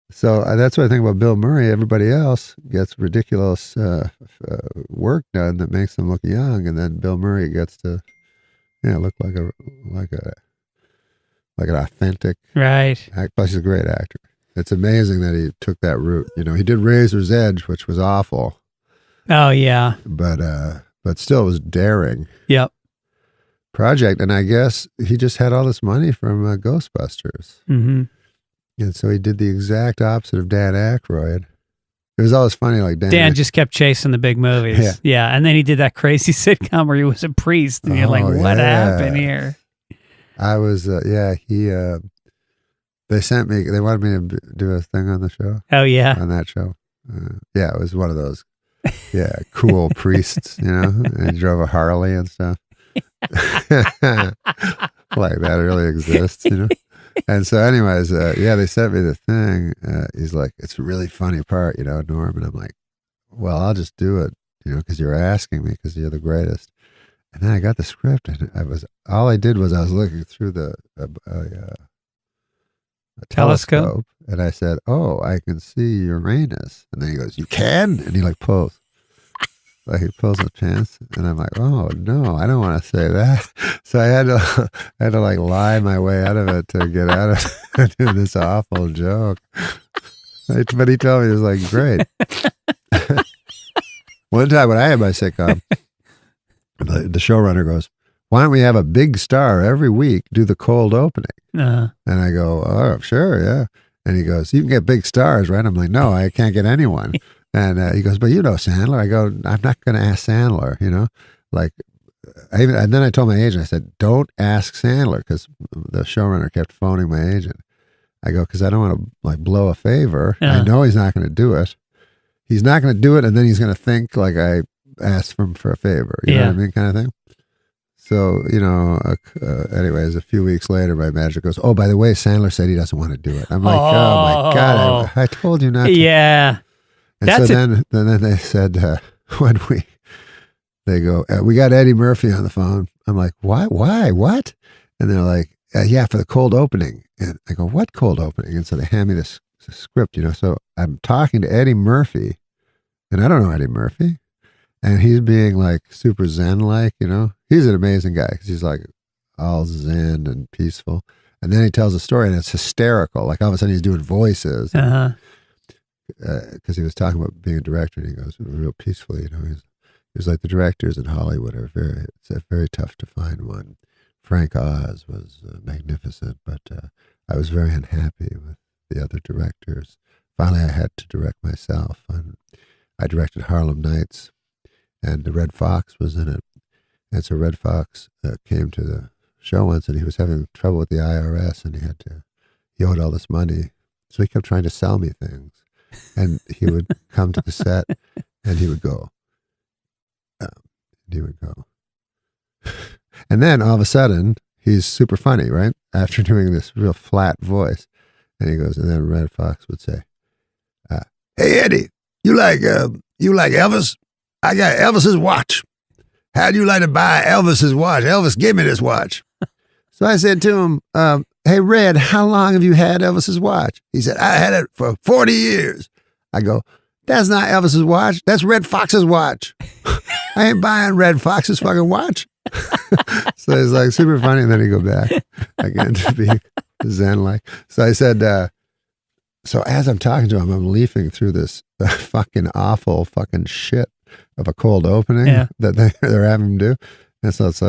So that's what I think about Bill Murray. Everybody else gets ridiculous work done that makes them look young, and then Bill Murray gets to look like a like an authentic. Right. Plus, he's a great actor. It's amazing that he took that route. He did Razor's Edge, which was awful. Oh yeah. But still, it was daring. Yep. Project, and I guess he just had all this money from Ghostbusters. Mm-hmm. And so he did the exact opposite of Dan Aykroyd. It was always funny, like Dan just kept chasing the big movies. Yeah. And then he did that crazy sitcom where he was a priest. And you're like, what happened here? I was, they sent me, they wanted me to do a thing on the show. Oh, yeah. On that show. It was one of those, cool priests, and he drove a Harley and stuff. Like that really exists, And so anyways, they sent me the thing. He's like, it's a really funny part, Norm. And I'm like, well, I'll just do it, because you're asking me, because you're the greatest. And then I got the script, and all I did was I was looking through the a telescope, and I said, oh, I can see Uranus. And then he goes, you can? And he pulls. Like he pulls his pants, and I'm like, oh no, I don't want to say that. So I had to lie my way out of it to get out of doing this awful joke. But he told me, it was like, great. One time when I had my sitcom, the showrunner goes, why don't we have a big star every week do the cold opening? And I go, oh, sure, yeah. And he goes, you can get big stars, right? I'm like, no, I can't get anyone. And he goes, but Sandler. I go, I'm not going to ask Sandler, and then I told my agent, I said, don't ask Sandler, because the showrunner kept phoning my agent. I go, because I don't want to blow a favor. I know he's not going to do it. He's not going to do it, and then he's going to think like I asked him for a favor. You know what I mean, kind of thing. So, anyways, a few weeks later, my manager goes, oh, by the way, Sandler said he doesn't want to do it. I'm like, oh my God, I told you not to. Yeah. And then they said, one week, they go, we got Eddie Murphy on the phone. I'm like, why, what? And they're like, for the cold opening. And I go, what cold opening? And so they hand me this script, so I'm talking to Eddie Murphy, and I don't know Eddie Murphy. And he's being super Zen-like, He's an amazing guy, because he's all Zen and peaceful. And then he tells a story, and it's hysterical. All of a sudden he's doing voices. Because he was talking about being a director, and he goes real peacefully, he was like, the directors in Hollywood it's very tough to find one. Frank Oz was magnificent, but I was very unhappy with the other directors. Finally, I had to direct myself, and I directed Harlem Nights, and the Red Fox was in it. And so Red Fox came to the show once, and he was having trouble with the IRS, and he owed all this money, so he kept trying to sell me things. And he would come to the set, and he would go, and then all of a sudden he's super funny, right? After doing this real flat voice, and he goes, and then Red Fox would say, "Hey Eddie, you like Elvis? I got Elvis's watch. How'd you like to buy Elvis's watch? Elvis, give me this watch." So I said to him, "Hey Red, how long have you had Elvis's watch?" He said, "I had it for 40 years. I go, "That's not Elvis's watch. That's Red Fox's watch. I ain't buying Red Fox's fucking watch." So it's super funny. And then he go back again to being Zen-like. So I said, so as I'm talking to him, I'm leafing through this fucking awful fucking shit of a cold opening that they're having him do. And so it's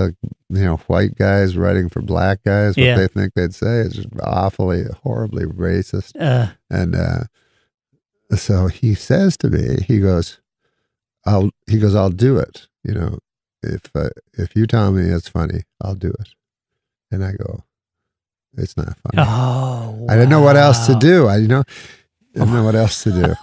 white guys writing for black guys, what they think they'd say. It's just awfully, horribly racist. And so he says to me, he goes, I'll do it. If you tell me it's funny, I'll do it. And I go, it's not funny. Oh, wow. I didn't know what else to do. I didn't know what else to do.